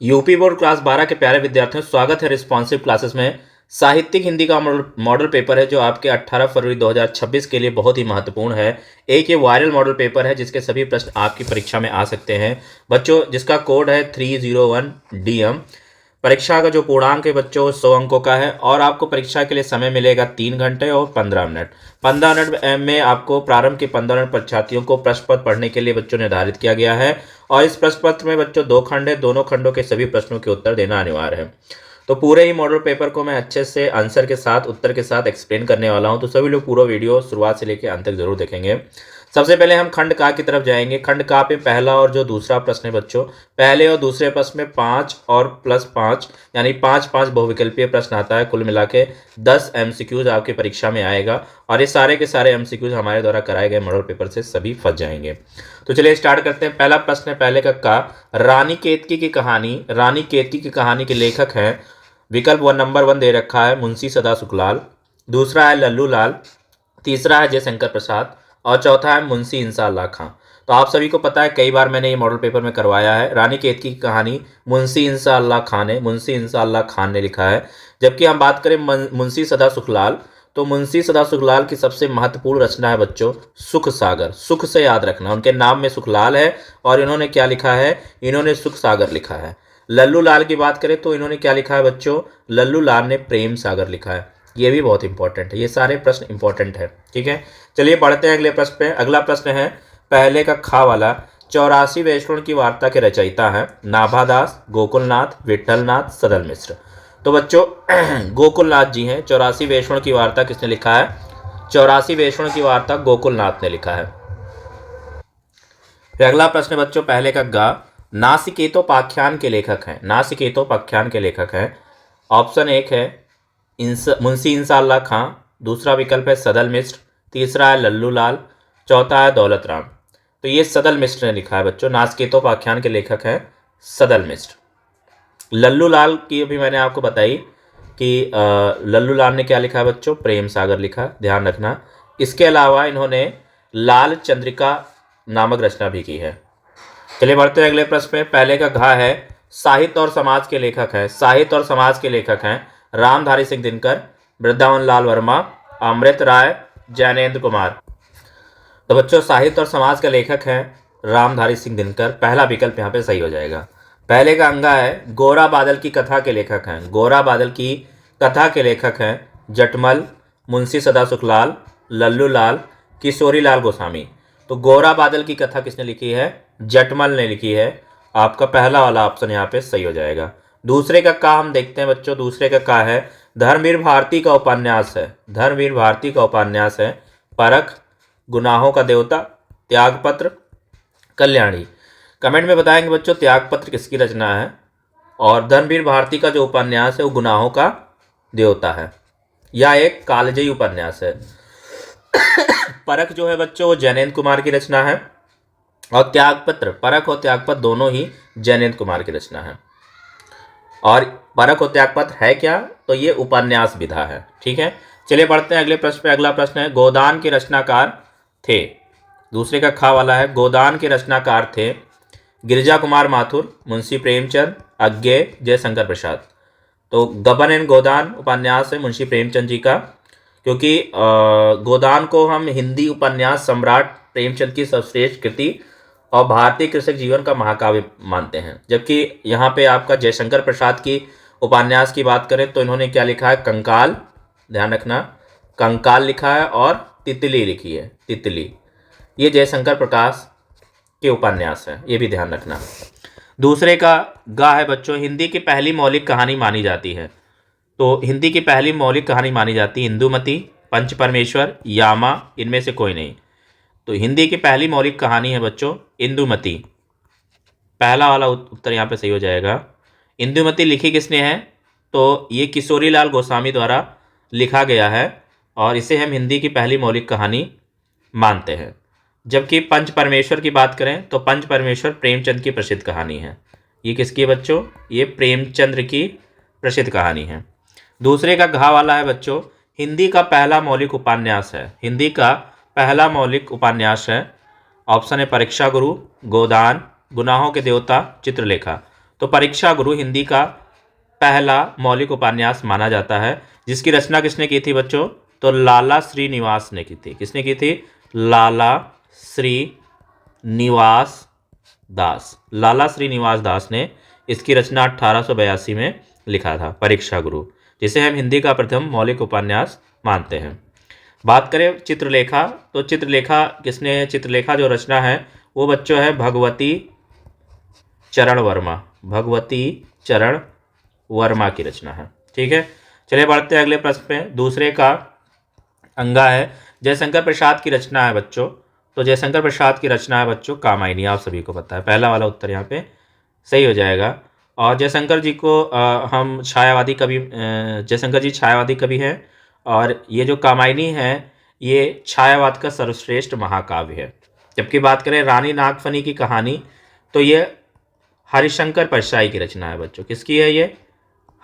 UP board class 12 के प्यारे विद्यार्थियों, स्वागत है रिस्पॉन्सिव क्लासेस में। साहित्यिक हिंदी का मॉडल पेपर है जो आपके 18 फरवरी 2026 के लिए बहुत ही महत्वपूर्ण है। एक ये वायरल मॉडल पेपर है जिसके सभी प्रश्न आपकी परीक्षा में आ सकते हैं बच्चों, जिसका कोड है 301DM। परीक्षा का जो पूर्णांक है बच्चों 100 अंकों का है और आपको परीक्षा के लिए समय मिलेगा 3 घंटे और 15 मिनट। 15 मिनट में आपको प्रारंभ के 15 मिनट परीक्षार्थियों को प्रश्न पत्र पढ़ने के लिए बच्चों निर्धारित किया गया है और इस प्रश्न पत्र में बच्चों 2 खंड है, दोनों खंडों के सभी प्रश्नों के उत्तर देना अनिवार्य है। तो पूरे ही मॉडल पेपर को मैं अच्छे से आंसर के साथ उत्तर के साथ एक्सप्लेन करने वाला हूं, तो सभी लोग पूरा वीडियो शुरुआत से लेकर अंत तक जरूर देखेंगे। सबसे पहले हम खंड का की तरफ जाएंगे। खंड का पे पहला और जो दूसरा प्रश्न है बच्चों, पहले और दूसरे प्रश्न में 5 और +5 यानी 5 बहुविकल्पीय प्रश्न आता है। कुल मिला के 10 MCQs आपकी परीक्षा में आएगा और ये सारे के सारे MCQs हमारे द्वारा कराए गए मॉडल पेपर से सभी फंस जाएंगे। तो चलिए स्टार्ट करते हैं। पहला प्रश्न है पहले का रानी केतकी की कहानी। रानी केतकी की कहानी के लेखक हैं, विकल्प नंबर 1 दे रखा है मुंशी सदा सुखलाल, दूसरा है लल्लू लाल, तीसरा है जयशंकर प्रसाद और चौथा है मुंशी इंसाअल्लाह खां। तो आप सभी को पता है, कई बार मैंने ये मॉडल पेपर में करवाया है। रानी केतकी की कहानी मुंशी इंसाअल्लाह खान ने लिखा है। जबकि हम बात करें मुंशी सदा सुखलाल, तो मुंशी सदा सुखलाल की सबसे महत्वपूर्ण रचना है बच्चों सुख सागर। सुख से याद रखना, उनके नाम में सुखलाल है और इन्होंने क्या लिखा है, इन्होंने सुख सागर लिखा है। लल्लू लाल की बात करें तो इन्होंने क्या लिखा है बच्चों, लल्लू लाल ने प्रेम सागर लिखा है। ये भी बहुत इंपॉर्टेंट है, ये सारे प्रश्न इंपॉर्टेंट है। ठीक है, चलिए बढ़ते हैं अगले प्रश्न पे। अगला प्रश्न है पहले का खा वाला। 84 वैष्णव की वार्ता के रचयिता हैं नाभादास, गोकुलनाथ, विठलनाथ, सदल मिश्र। तो बच्चों गोकुलनाथ जी हैं। 84 वैष्णव की वार्ता किसने लिखा है, 84 वैष्णव की वार्ता गोकुलनाथ ने लिखा है। फिर अगला प्रश्न बच्चों पहले का गा। नासिकेतोपाख्यान के लेखक हैं, नासिकेतोपाख्यान के लेखक हैं। ऑप्शन 1 है मुंशी इंसाअल्लाह खां, दूसरा विकल्प है सदल मिश्र, तीसरा है लल्लू लाल, चौथा है दौलत राम। तो ये सदल मिश्र ने लिखा है बच्चों। नासिकेतोपाख्यान के लेखक हैं सदल मिश्र। लल्लू लाल की अभी मैंने आपको बताई कि लल्लू लाल ने क्या लिखा है बच्चों, प्रेम सागर लिखा, ध्यान रखना। इसके अलावा इन्होंने लाल चंद्रिका नामक रचना भी की है। चलिए बढ़ते हैं अगले प्रश्न में। पहले का घा है साहित्य और समाज के लेखक हैं, साहित्य और समाज के लेखक हैं रामधारी सिंह दिनकर, वृंदावन लाल वर्मा, अमृत राय, जैनेन्द्र कुमार। तो बच्चों साहित्य और समाज के लेखक हैं रामधारी सिंह दिनकर, पहला विकल्प यहाँ पे सही हो जाएगा। पहले का अंगा है गोरा बादल की कथा के लेखक हैं, गोरा बादल की कथा के लेखक हैं जटमल, मुंशी सदा सुखलाल, लल्लू लाल, किशोरी लाल गोस्वामी। तो गोरा बादल की कथा किसने लिखी है, जटमल ने लिखी है। आपका पहला वाला ऑप्शन यहाँ पे सही हो जाएगा। दूसरे का हम देखते हैं बच्चों। दूसरे का है धर्मवीर भारती का उपन्यास है, धर्मवीर भारती का उपन्यास है परख, गुनाहों का देवता, त्यागपत्र, कल्याणी। कमेंट में बताएंगे बच्चों त्यागपत्र किसकी रचना है और धर्मवीर भारती का जो उपन्यास है वो गुनाहों का देवता है या एक कालजयी उपन्यास है। परख जो है बच्चों वो जैनेन्द्र कुमार की रचना है और त्यागपत्र, परख और त्यागपत्र दोनों ही जैनेन्द्र कुमार की रचना है। और परख और त्यागपत्र है क्या, तो ये उपन्यास विधा है। ठीक है, चलिए बढ़ते हैं अगले प्रश्न पे। अगला प्रश्न है गोदान के रचनाकार थे। दूसरे का खा वाला है गोदान के रचनाकार थे गिरिजा कुमार माथुर, मुंशी प्रेमचंद, अज्ञे, जयशंकर प्रसाद। तो गबन एंड गोदान उपन्यास है मुंशी प्रेमचंद जी का, क्योंकि गोदान को हम हिंदी उपन्यास सम्राट प्रेमचंद की सर्वश्रेष्ठ कृति और भारतीय कृषक जीवन का महाकाव्य मानते हैं। जबकि यहाँ पे आपका जयशंकर प्रसाद की उपन्यास की बात करें तो इन्होंने क्या लिखा है, कंकाल, ध्यान रखना, कंकाल लिखा है और तितली लिखी है, तितली। ये जयशंकर प्रकाश के उपन्यास है, ये भी ध्यान रखना। दूसरे का गा है बच्चों हिंदी की पहली मौलिक कहानी मानी जाती है। तो हिंदी की पहली मौलिक कहानी मानी जाती है इंदुमती, पंच परमेश्वर, यामा, इनमें से कोई नहीं। तो हिंदी की पहली मौलिक कहानी है बच्चों इंदुमती, पहला वाला उत्तर यहाँ पे सही हो जाएगा। इंदुमती लिखी किसने है, तो ये किशोरी लाल गोस्वामी द्वारा लिखा गया है और इसे हम हिंदी की पहली मौलिक कहानी मानते हैं। जबकि पंच परमेश्वर की बात करें तो पंच परमेश्वर प्रेमचंद की प्रसिद्ध कहानी है। ये किसकी है बच्चों, ये प्रेमचंद्र की प्रसिद्ध कहानी है। दूसरे का घा वाला है बच्चों हिंदी का पहला मौलिक उपन्यास है, हिंदी का पहला मौलिक उपन्यास है। ऑप्शन है परीक्षा गुरु, गोदान, गुनाहों के देवता, चित्रलेखा। तो परीक्षा गुरु हिंदी का पहला मौलिक उपन्यास माना जाता है, जिसकी रचना किसने की थी बच्चों? तो लाला श्रीनिवास ने की थी। किसने की थी? लाला श्रीनिवास दास। लाला श्रीनिवास दास ने इसकी रचना 1882 में लिखा था, परीक्षा गुरु, जिसे हम हिंदी का प्रथम मौलिक उपन्यास मानते हैं। बात करें चित्रलेखा, तो चित्रलेखा जो रचना है वो बच्चों है भगवती चरण वर्मा। भगवती चरण वर्मा की रचना है। ठीक है, चलिए बढ़ते हैं अगले प्रश्न पे। दूसरे का अंगा है जयशंकर प्रसाद की रचना है बच्चों। तो जयशंकर प्रसाद की रचना है बच्चों कामायनी, आप सभी को पता है। पहला वाला उत्तर यहाँ पे सही हो जाएगा। और जयशंकर जी को हम छायावादी कवि, जयशंकर जी छायावादी कवि हैं, और ये जो कामायनी है ये छायावाद का सर्वश्रेष्ठ महाकाव्य है। जबकि बात करें रानी नागफनी की कहानी, तो ये हरिशंकर परसाई की रचना है बच्चों। किसकी है ये?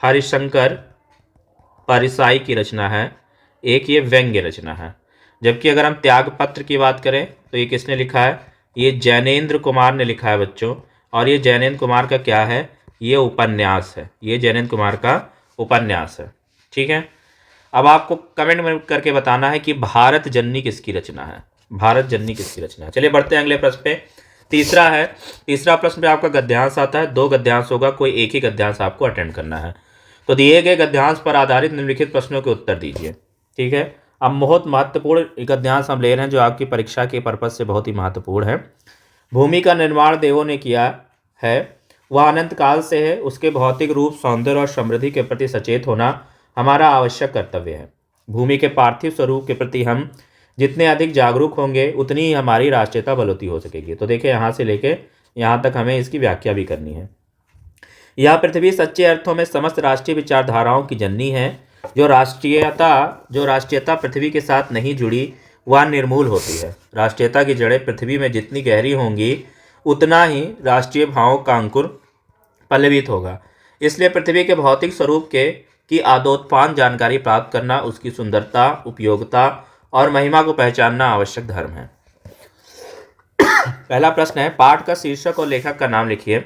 हरिशंकर परसाई की रचना है। एक ये व्यंग्य रचना है। जबकि अगर हम त्यागपत्र की बात करें तो ये किसने लिखा है? ये जैनेन्द्र कुमार ने लिखा है बच्चों। और ये जैनेन्द्र कुमार का क्या है? ये उपन्यास है। ये जैनेन्द्र कुमार का उपन्यास है। ठीक है, अब आपको कमेंट में करके बताना है कि भारत जननी किसकी रचना है। भारत जननी किसकी रचना है। चलिए बढ़ते हैं अगले प्रश्न पे। तीसरा है, तीसरा प्रश्न पे आपका गद्यांश आता है। 2 गद्यांश होगा, कोई एक ही गद्यांश आपको अटेंड करना है। तो दिए गए गद्यांश पर आधारित निम्नलिखित प्रश्नों के उत्तर दीजिए। ठीक है, अब बहुत महत्वपूर्ण गद्यांश हम ले रहे हैं जो आपकी परीक्षा के पर्पज से बहुत ही महत्वपूर्ण है। भूमि का निर्माण देवों ने किया है, वह अनंत काल से है। उसके भौतिक रूप, सौंदर्य और समृद्धि के प्रति सचेत होना हमारा आवश्यक कर्तव्य है। भूमि के पार्थिव स्वरूप के प्रति हम जितने अधिक जागरूक होंगे उतनी ही हमारी राष्ट्रीयता बलवती हो सकेगी। तो देखिए यहाँ से लेके यहाँ तक हमें इसकी व्याख्या भी करनी है। यह पृथ्वी सच्चे अर्थों में समस्त राष्ट्रीय विचारधाराओं की जननी है। जो राष्ट्रीयता पृथ्वी के साथ नहीं जुड़ी वह निर्मूल होती है। राष्ट्रीयता की जड़ें पृथ्वी में जितनी गहरी होंगी उतना ही राष्ट्रीय भावों का अंकुर पल्लवित होगा। इसलिए पृथ्वी के भौतिक स्वरूप की आदोत्पान जानकारी प्राप्त करना, उसकी सुंदरता, उपयोगिता और महिमा को पहचानना आवश्यक धर्म है। पहला प्रश्न है, पाठ का शीर्षक और लेखक का नाम लिखिए।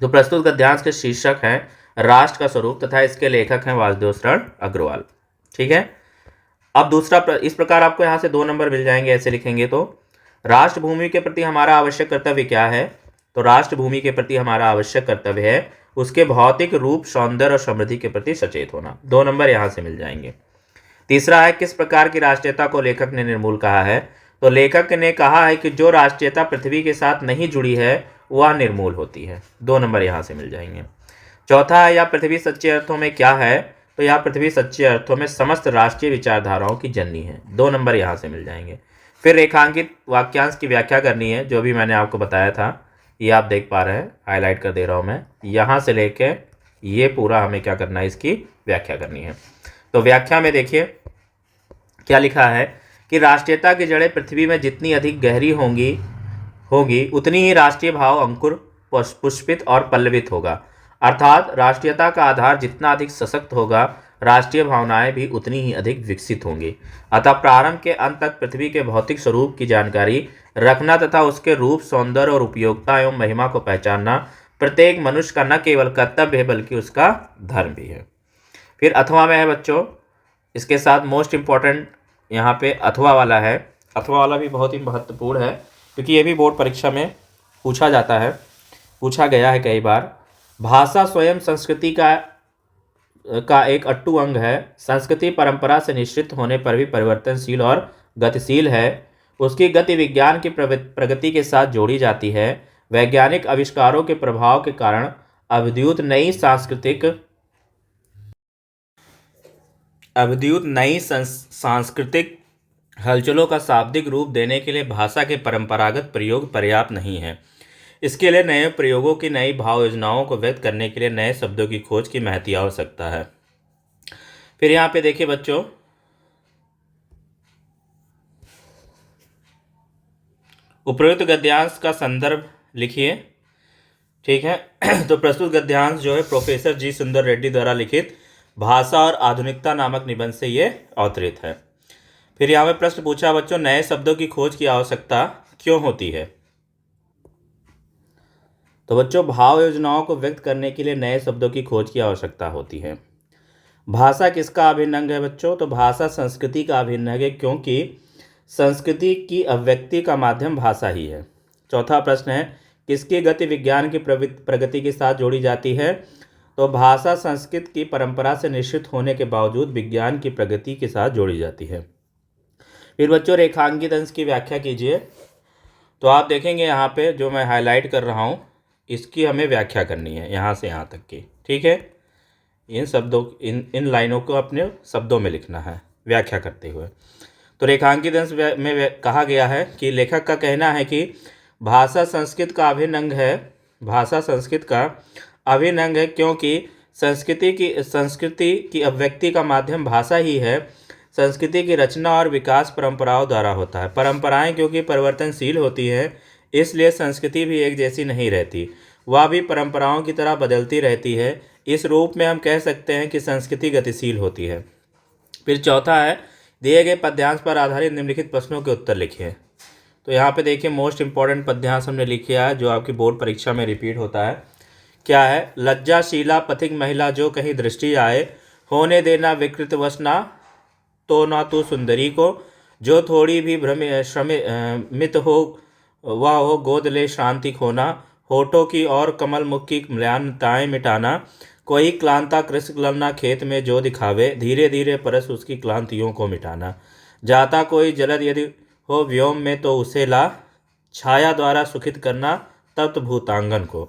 तो प्रस्तुत गद्यांश के शीर्षक हैं राष्ट्र का स्वरूप तथा इसके लेखक हैं वासुदेव शरण अग्रवाल। ठीक है, अब दूसरा इस प्रकार आपको यहाँ से 2 नंबर मिल जाएंगे। ऐसे लिखेंगे तो राष्ट्रभूमि के प्रति हमारा आवश्यक कर्तव्य क्या है? तो राष्ट्रभूमि के प्रति हमारा आवश्यक कर्तव्य है उसके भौतिक रूप, सौंदर्य और समृद्धि के प्रति सचेत होना। 2 नंबर यहाँ से मिल जाएंगे। तीसरा है, किस प्रकार की राष्ट्रीयता को लेखक ने निर्मूल कहा है? तो लेखक ने कहा है कि जो राष्ट्रीयता पृथ्वी के साथ नहीं जुड़ी है वह निर्मूल होती है। 2 नंबर यहाँ से मिल जाएंगे। चौथा है, यह पृथ्वी सच्चे अर्थों में क्या है? तो यह पृथ्वी सच्चे अर्थों में समस्त राष्ट्रीय विचारधाराओं की जननी है। 2 नंबर यहाँ से मिल जाएंगे। फिर रेखांकित वाक्यांश की व्याख्या करनी है, जो भी मैंने आपको बताया था, ये आप देख पा रहे हैं, हाईलाइट कर दे रहा हूँ मैं। यहाँ से लेके ये पूरा हमें क्या करना है, इसकी व्याख्या करनी है। तो व्याख्या में देखिए क्या लिखा है कि राष्ट्रीयता की जड़ें पृथ्वी में जितनी अधिक गहरी होगी उतनी ही राष्ट्रीय भाव अंकुर, पुष्पित और पल्लवित होगा। अर्थात राष्ट्रीयता का आधार जितना अधिक सशक्त होगा, राष्ट्रीय भावनाएं भी उतनी ही अधिक विकसित होंगी। अतः प्रारंभ के अंत तक पृथ्वी के भौतिक स्वरूप की जानकारी रखना तथा उसके रूप, सौंदर्य और उपयोगिता एवं महिमा को पहचानना प्रत्येक मनुष्य का न केवल कर्तव्य है बल्कि उसका धर्म भी है। फिर अथवा में है बच्चों, इसके साथ मोस्ट इम्पॉर्टेंट यहाँ पे अथवा वाला है। अथवा वाला भी बहुत ही महत्वपूर्ण है क्योंकि ये भी बोर्ड परीक्षा में पूछा गया है कई बार। भाषा स्वयं संस्कृति का एक अट्टू अंग है। संस्कृति परंपरा से निश्चित होने पर भी परिवर्तनशील और गतिशील है। उसकी गति विज्ञान की प्रगति के साथ जोड़ी जाती है। वैज्ञानिक आविष्कारों के प्रभाव के कारण अद्भुत नई सांस्कृतिक हलचलों का शाब्दिक रूप देने के लिए भाषा के परंपरागत प्रयोग पर्याप्त नहीं है। इसके लिए नए प्रयोगों की, नई भाव योजनाओं को व्यक्त करने के लिए नए शब्दों की खोज की महती आवश्यकता है। फिर यहाँ पे देखिए बच्चों, उपरोक्त गद्यांश का संदर्भ लिखिए। ठीक है, तो प्रस्तुत गद्यांश जो है प्रोफेसर जी सुंदर रेड्डी द्वारा लिखित भाषा और आधुनिकता नामक निबंध से ये अवतरित है। फिर यहाँ पे प्रश्न पूछा बच्चों, नए शब्दों की खोज की आवश्यकता क्यों होती है? तो बच्चों, भाव योजनाओं को व्यक्त करने के लिए नए शब्दों की खोज की आवश्यकता होती है। भाषा किसका अभिन्न अंग है बच्चों? तो भाषा संस्कृति का अभिन्न अंग है, क्योंकि संस्कृति की अभिव्यक्ति का माध्यम भाषा ही है। चौथा प्रश्न है, किसकी गति विज्ञान की प्रगति के साथ जोड़ी जाती है? तो भाषा संस्कृत की परंपरा से निश्चित होने के बावजूद विज्ञान की प्रगति के साथ जोड़ी जाती है। फिर बच्चों, रेखांकित अंश की व्याख्या कीजिए। तो आप देखेंगे यहाँ पे जो मैं हाईलाइट कर रहा हूँ, इसकी हमें व्याख्या करनी है यहाँ से यहाँ तक की। ठीक है, इन शब्दों इन लाइनों को अपने शब्दों में लिखना है व्याख्या करते हुए। तो रेखांकित अंश में कहा गया है कि लेखक का कहना है कि भाषा संस्कृत का अभिन्न अंग है। भाषा संस्कृत का अभिन्न अंग है, क्योंकि संस्कृति की अभिव्यक्ति का माध्यम भाषा ही है। संस्कृति की रचना और विकास परंपराओं द्वारा होता है। परंपराएं क्योंकि परिवर्तनशील होती हैं, इसलिए संस्कृति भी एक जैसी नहीं रहती, वह भी परंपराओं की तरह बदलती रहती है। इस रूप में हम कह सकते हैं कि संस्कृति गतिशील होती है। फिर चौथा है, दिए गए पद्यांश पर आधारित निम्नलिखित प्रश्नों के उत्तर लिखिए। तो यहाँ पे देखिए, मोस्ट इंपॉर्टेंट पद्यांश हमने लिखा है जो आपकी बोर्ड परीक्षा में रिपीट होता है। क्या है? लज्जाशीला पथिक महिला जो कहीं दृष्टि आए, होने देना विकृत वसना तो ना तू सुंदरी को, जो थोड़ी भी मित हो वह हो गोद ले शांति खोना, होठों की और कमल मुख की म्लानताएं मिटाना, कोई क्लांता कृष्ण ललना खेत में जो दिखावे, धीरे धीरे परस उसकी क्लांतियों को मिटाना, जाता कोई जलद यदि हो व्योम में तो उसे ला, छाया द्वारा सुखित करना तप्त भूतांगन को।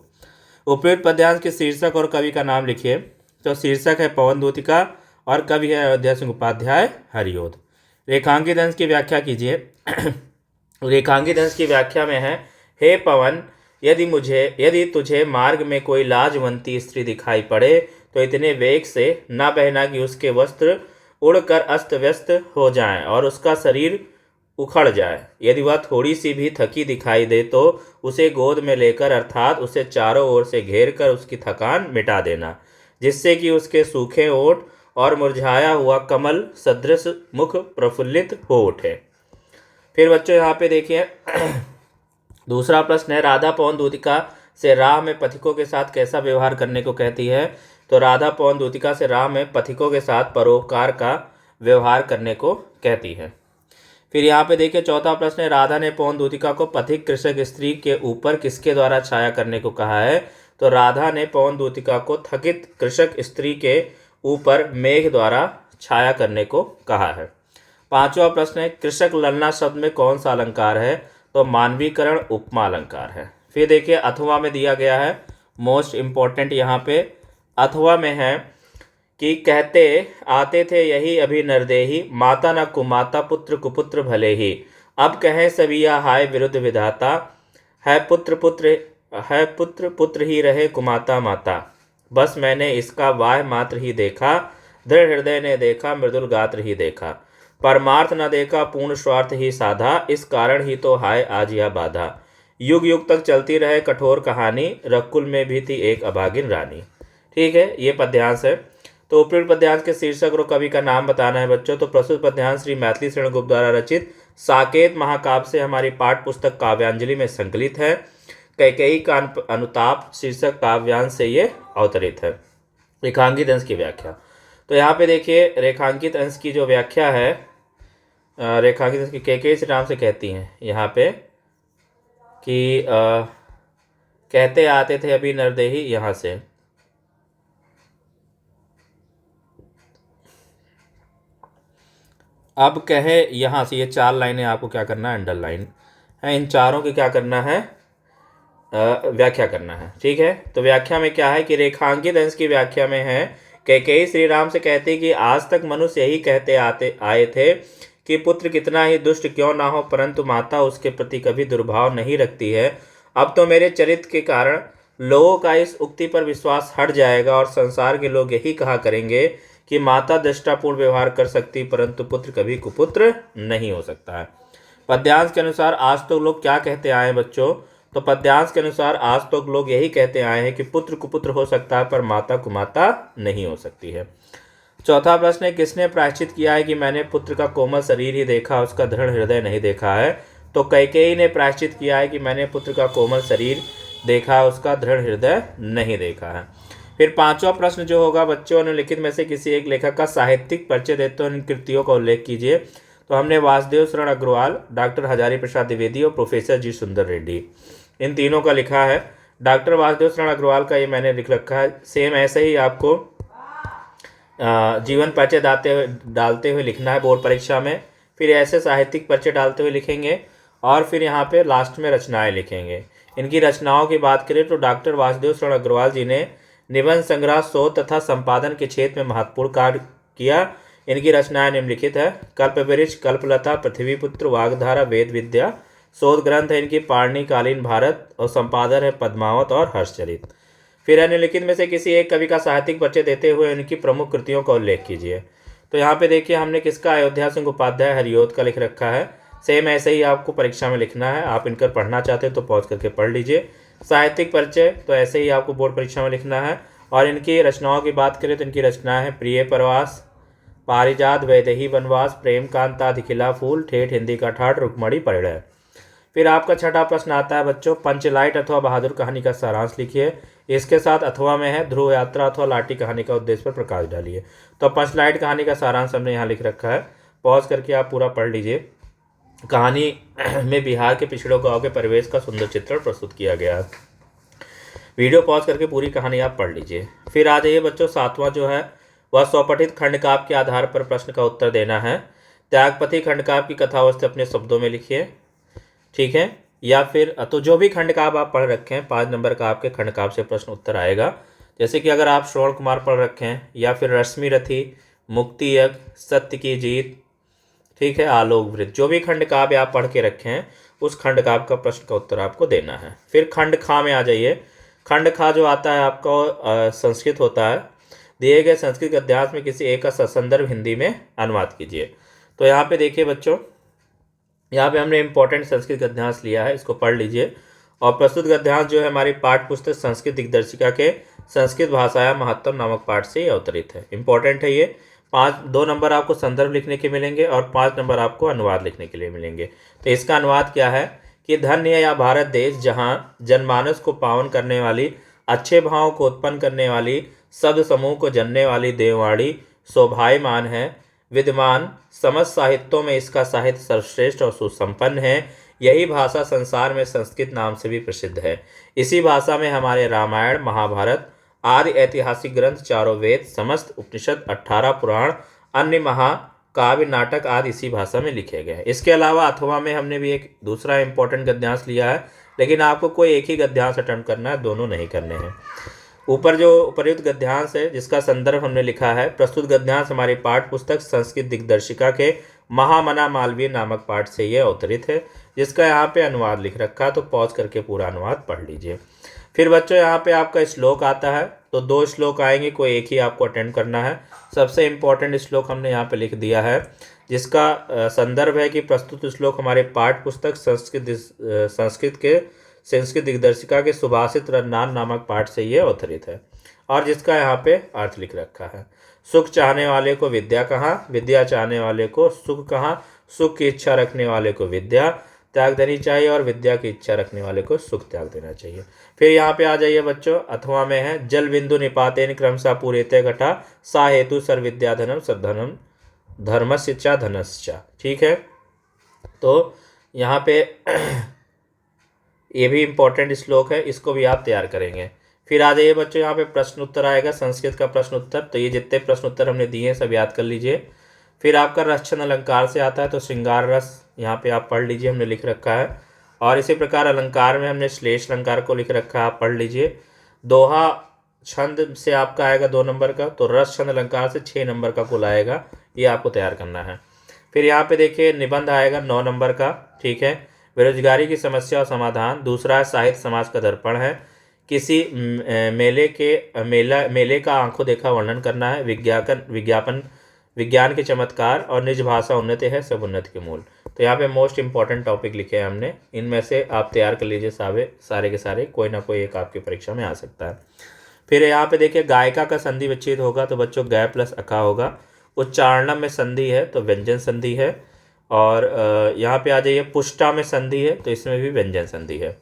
उपयुक्त पद्यांश के शीर्षक और कवि का नाम लिखिए। तो शीर्षक है पवन दूतिका और कवि है अयोध्या सिंह उपाध्याय हरिओद। रेखांकित अंश की व्याख्या कीजिए। रेखांकित अंश की व्याख्या में है, हे पवन, यदि तुझे मार्ग में कोई लाजवंती स्त्री दिखाई पड़े तो इतने वेग से न बहना कि उसके वस्त्र उड़कर अस्त व्यस्त हो जाएं और उसका शरीर उखड़ जाए। यदि वह थोड़ी सी भी थकी दिखाई दे तो उसे गोद में लेकर अर्थात उसे चारों ओर से घेर कर उसकी थकान मिटा देना, जिससे कि उसके सूखे ओठ और मुरझाया हुआ कमल सदृश मुख प्रफुल्लित हो उठे। फिर बच्चों यहाँ पे देखिए दूसरा प्रश्न है, राधा पवन दूतिका से राह में पथिकों के साथ कैसा व्यवहार करने को कहती है? तो राधा पवन दूतिका से राह में पथिकों के साथ परोपकार का व्यवहार करने को कहती है। फिर यहाँ पे देखिए चौथा प्रश्न है, राधा ने पवन दूतिका को पथिक कृषक स्त्री के ऊपर किसके द्वारा छाया करने को कहा है? तो राधा ने पवन दूतिका को थकित कृषक स्त्री के ऊपर मेघ द्वारा छाया करने को कहा है। पांचवा प्रश्न है, कृषक ललना शब्द में कौन सा अलंकार है? तो मानवीकरण उपमा अलंकार है। फिर देखिए अथवा में दिया गया है, मोस्ट इम्पॉर्टेंट यहाँ पे अथवा में है कि कहते आते थे यही अभी नरदेही, माता न कुमाता पुत्र कुपुत्र भले ही, अब कहें सबिया हाय विरुद्ध विधाता, है पुत्र पुत्र ही रहे कुमाता माता, बस मैंने इसका वाह मात्र ही देखा, दृढ़ हृदय ने देखा मृदुल गात्र ही देखा, परमार्थ न देखा पूर्ण स्वार्थ ही साधा, इस कारण ही तो हाय आज यह बाधा, युग युग तक चलती रहे कठोर कहानी, रकुल में भी थी एक अभागिन रानी। ठीक है, ये पद्यांश है। तो उपयुक्त पद्यांश के शीर्षक और कवि का नाम बताना है बच्चों। तो प्रस्तुत पद्यांश श्री मैथिली शरण गुप्त द्वारा रचित साकेत महाकाव्य से हमारी पाठ्य पुस्तक काव्यांजलि में संकलित है। कैकेयी का अनुताप शीर्षक काव्यांश से ये अवतरित है। रेखांकित अंश की व्याख्या। तो यहाँ पे देखिए रेखांकित अंश की जो व्याख्या है, रेखांकित अंश की कैकेयी श्री राम से कहती हैं यहाँ पे कि कहते आते थे अभी नरदेही, यहाँ से अब कहे, यहाँ से ये चार लाइनें आपको क्या करना है, अंडरलाइन है, इन चारों की क्या करना है, व्याख्या करना है। ठीक है, तो व्याख्या में क्या है कि रेखांकित अंश की व्याख्या में है, कैकेयी श्री राम से कहती कि आज तक मनुष्य यही कहते आए थे कि पुत्र कितना ही दुष्ट क्यों ना हो परंतु माता उसके प्रति कभी दुर्भाव नहीं रखती है। अब तो मेरे चरित्र के कारण लोगों का इस उक्ति पर विश्वास हट जाएगा और संसार के लोग यही कहा करेंगे कि माता दृष्टापूर्ण व्यवहार कर सकती परंतु पुत्र कभी कुपुत्र नहीं हो सकता है। पद्यांश के अनुसार आज तो लोग क्या कहते आए हैं बच्चों? तो पद्यांश के अनुसार आज तो लोग यही कहते आए हैं कि पुत्र कुपुत्र हो सकता है पर माता कुमाता नहीं हो सकती है। चौथा प्रश्न है, किसने प्रायश्चित किया है कि मैंने पुत्र का कोमल शरीर ही देखा, उसका दृढ़ हृदय नहीं देखा है? तो कैकेयी ने प्रायश्चित किया है कि मैंने पुत्र का कोमल शरीर देखा है उसका दृढ़ हृदय नहीं देखा है। फिर पांचवा प्रश्न जो होगा बच्चों, निम्नलिखित में से किसी एक लेखक का साहित्यिक परिचय देते हुए इन कृतियों का उल्लेख कीजिए। तो हमने वासुदेव शरण अग्रवाल, डॉक्टर हजारी प्रसाद द्विवेदी और प्रोफेसर जी सुंदर रेड्डी, इन तीनों का लिखा है। डॉक्टर वासुदेव शरण अग्रवाल का ये मैंने लिख रखा है। सेम ऐसे ही आपको जीवन परिचय डालते हुए लिखना है बोर्ड परीक्षा में। फिर ऐसे साहित्यिक परिचय डालते हुए लिखेंगे और फिर यहाँ पे लास्ट में रचनाएं लिखेंगे। इनकी रचनाओं की बात करें तो डॉक्टर वासुदेव शरण अग्रवाल जी ने निबंध संग्रह, शोध तथा संपादन के क्षेत्र में महत्वपूर्ण कार्य किया। इनकी रचनाएं निम्नलिखित है: कल्पवृक्ष, कल्पलता, पृथ्वीपुत्र, वाग्धारा, वेद विद्या। शोध ग्रंथ है इनकी पाणिनिकालीन भारत और संपादन है पद्मावत और हर्षचरित। फिर निम्नलिखित में से किसी एक कवि का साहित्यिक परिचय देते हुए उनकी प्रमुख कृतियों का उल्लेख कीजिए। तो यहाँ पे देखिए हमने किसका अयोध्या सिंह उपाध्याय हरिऔध का लिख रखा है। सेम ऐसे ही आपको परीक्षा में लिखना है। आप इनकर पढ़ना चाहते हैं तो पॉज करके पढ़ लीजिए। साहित्यिक परिचय तो ऐसे ही आपको बोर्ड परीक्षा में लिखना है। और इनकी रचनाओं की बात करें तो इनकी रचना है प्रिय प्रवास, पारिजात, वैदेही वनवास, प्रेम कांता, खिला फूल, ठेठ हिंदी का ठाठ, रुक्मणी परिणय। फिर आपका छठा प्रश्न आता है बच्चों, पंचलाइट अथवा बहादुर कहानी का सारांश लिखिए। इसके साथ अथवा में है ध्रुव यात्रा अथवा लाठी कहानी का उद्देश्य पर प्रकाश डालिए। तो पंचलाइट कहानी का सारांश हमने यहाँ लिख रखा है। पॉज करके आप पूरा पढ़ लीजिए। कहानी में बिहार के पिछड़ों गांव के परिवेश का सुंदर चित्रण प्रस्तुत किया गया है। वीडियो पॉज करके पूरी कहानी आप पढ़ लीजिए। फिर आ जाइए बच्चों, सातवां जो है वह स्वपठित खंडकाव्य के आधार पर प्रश्न का उत्तर देना है। त्यागपति खंडकाव्य की कथावस्तु अपने शब्दों में लिखिए, ठीक है। या फिर तो जो भी खंडकाव्य आप पढ़ रखे हैं 5 नंबर का आपके खंडकाव्य से प्रश्न उत्तर आएगा। जैसे कि अगर आप श्रवण कुमार पढ़ रखे हैं या फिर रश्मि रथी, मुक्ति यज्ञ, सत्य की जीत, ठीक है, आलोक वृत्त, जो भी खंडकाव्य आप पढ़ के रखे हैं उस खंडकाव्य का प्रश्न का उत्तर आपको देना है। फिर खंड खा में आ जाइए। खंड खा जो आता है आपका संस्कृत होता है। दिए गए संस्कृत गद्यांश में किसी एक का संदर्भ हिंदी में अनुवाद कीजिए। तो यहाँ पे देखिए बच्चों, यहाँ पे हमने इंपॉर्टेंट संस्कृत गद्यांश लिया है, इसको पढ़ लीजिए। और प्रस्तुत गद्यांश जो है हमारी पाठ्य पुस्तक संस्कृत दिग्दर्शिका के संस्कृत भाषाया महत्तम नामक पाठ से ही अवतरित है। इंपॉर्टेंट है ये। 2 नंबर आपको संदर्भ लिखने के मिलेंगे और 5 नंबर आपको अनुवाद लिखने के लिए मिलेंगे। तो इसका अनुवाद क्या है कि धन्य है या भारत देश, जहाँ जनमानस को पावन करने वाली, अच्छे भावों को उत्पन्न करने वाली, शब्द समूह को जनने वाली देववाणी शोभायमान है। विद्यमान समस्त साहित्यों में इसका साहित्य सर्वश्रेष्ठ और सुसंपन्न है। यही भाषा संसार में संस्कृत नाम से भी प्रसिद्ध है। इसी भाषा में हमारे रामायण, महाभारत आदि ऐतिहासिक ग्रंथ, चारों वेद, समस्त उपनिषद, 18 पुराण, अन्य महाकाव्य, नाटक आदि इसी भाषा में लिखे गए हैं। इसके अलावा अथवा में हमने भी एक दूसरा इंपॉर्टेंट गद्यांश लिया है, लेकिन आपको कोई एक ही गद्यांश अटेम्प्ट करना है, दोनों नहीं करने हैं। ऊपर जो उपर्युक्त गद्यांश है जिसका संदर्भ हमने लिखा है, प्रस्तुत गद्यांश हमारी पाठ्य पुस्तक संस्कृत दिग्दर्शिका के महामना मालवीय नामक पाठ से यह अवतरित है, जिसका यहाँ पे अनुवाद लिख रखा है। तो पॉज करके पूरा अनुवाद पढ़ लीजिए। फिर बच्चों यहाँ पे आपका श्लोक आता है। तो 2 श्लोक आएंगे, कोई एक ही आपको अटेंड करना है। सबसे इम्पोर्टेंट श्लोक हमने यहाँ पे लिख दिया है, जिसका संदर्भ है कि प्रस्तुत श्लोक हमारे पाठ्य पुस्तक संस्कृत दिग्दर्शिका के सुभाषित रन्नान नामक पाठ से ये अवतरित है और जिसका यहाँ पे अर्थ लिख रखा है। सुख चाहने वाले को विद्या कहाँ, विद्या चाहने वाले को सुख कहाँ, सुख की इच्छा रखने वाले को विद्या त्याग देनी चाहिए और विद्या की इच्छा रखने वाले को सुख त्याग देना चाहिए। फिर यहाँ पे आ जाइए बच्चों, अथवा में है जल बिंदु निपातेन क्रमशः पूरेते घटा सा हेतु सर्वविद्या धनम सद्धनम धर्मस्या धनस्या, ठीक है। तो यहाँ पे ये भी इम्पोर्टेंट श्लोक है, इसको भी आप तैयार करेंगे। फिर आ जाइए बच्चों, यहाँ पे प्रश्न उत्तर आएगा, संस्कृत का प्रश्न उत्तर। तो ये जितने प्रश्न उत्तर हमने दिए हैं सब याद कर लीजिए। फिर आपका रसछंद अलंकार से आता है, तो श्रृंगार रस यहाँ पे आप पढ़ लीजिए, हमने लिख रखा है। और इसी प्रकार अलंकार में हमने श्लेष अलंकार को लिख रखा है, आप पढ़ लीजिए। दोहा छंद से आपका आएगा 2 नंबर का, तो रस छंद अलंकार से 6 नंबर का कुल आएगा, ये आपको तैयार करना है। फिर यहाँ पे देखिए निबंध आएगा 9 नंबर का, ठीक है। बेरोजगारी की समस्या और समाधान। दूसरा है साहित्य समाज का दर्पण है। किसी मेले का आंखों देखा वर्णन करना है। विज्ञान के चमत्कार और निज भाषा उन्नति है सब उन्नति के मूल। तो यहाँ पे मोस्ट इंपॉर्टेंट टॉपिक लिखे हैं हमने, इनमें से आप तैयार कर लीजिए सारे के सारे, कोई ना कोई एक आपकी परीक्षा में आ सकता है। फिर यहाँ पे देखिए गायिका का संधि विच्छेद होगा, तो बच्चों गै प्लस अका होगा। उच्चारणम में संधि है तो व्यंजन संधि है। और यहाँ पे आ जाइए पुष्टा में संधि है, तो इसमें भी व्यंजन संधि है।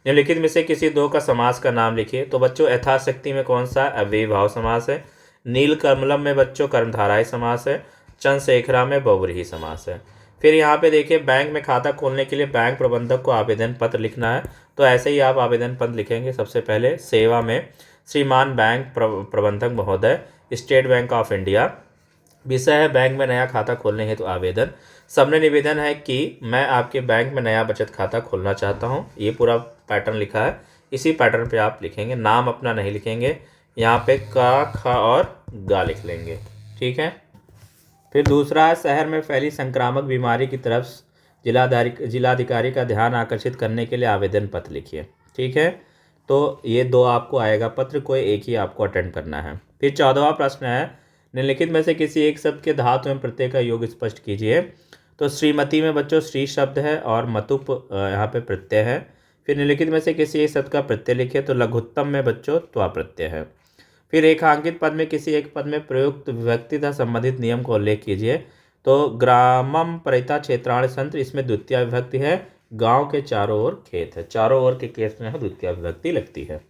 निम्नलिखित में से किसी दो का समास का नाम लिखिए। तो बच्चों यथाशक्ति में कौन सा अव्ययीभाव समास है, नीलकमलम में बच्चों कर्मधारय समास है, चंद्रशेखरा में बहुव्रीहि समास है। फिर यहाँ पे देखिए बैंक में खाता खोलने के लिए बैंक प्रबंधक को आवेदन पत्र लिखना है। तो ऐसे ही आप आवेदन पत्र लिखेंगे। सबसे पहले सेवा में श्रीमान बैंक प्रबंधक महोदय, स्टेट बैंक ऑफ इंडिया। विषय है बैंक में नया खाता खोलने हेतु आवेदन। सबने निवेदन है कि मैं आपके बैंक में नया बचत खाता खोलना चाहता हूँ। ये पूरा पैटर्न लिखा है, इसी पैटर्न पे आप लिखेंगे। नाम अपना नहीं लिखेंगे, यहाँ पे का, ख और गा लिख लेंगे। ठीक है। फिर दूसरा, शहर में फैली संक्रामक बीमारी की तरफ जिलाधिकारी का ध्यान आकर्षित करने के लिए आवेदन पत्र लिखिए। ठीक है। तो ये दो आपको आएगा पत्र, कोई एक ही आपको अटेंड करना है। फिर 14वां प्रश्न है, निम्नलिखित में से किसी एक शब्द के धातु एवं प्रत्यय का योग स्पष्ट कीजिए। तो श्रीमती में बच्चों श्री शब्द है और मतुप यहाँ पे प्रत्यय है। फिर निम्नलिखित में से किसी एक शब्द का प्रत्यय लिखिए। तो लघुत्तम में बच्चों त्वा प्रत्यय है। फिर रेखांकित पद में किसी एक पद में प्रयुक्त विभक्ति तथा संबंधित नियम को उल्लेख कीजिए। तो ग्रामम परिता क्षेत्राणि संत्र, इसमें द्वितीय विभक्ति है। गांव के चारों ओर खेत है, चारों ओर के केस में द्वितीय विभक्ति लगती है।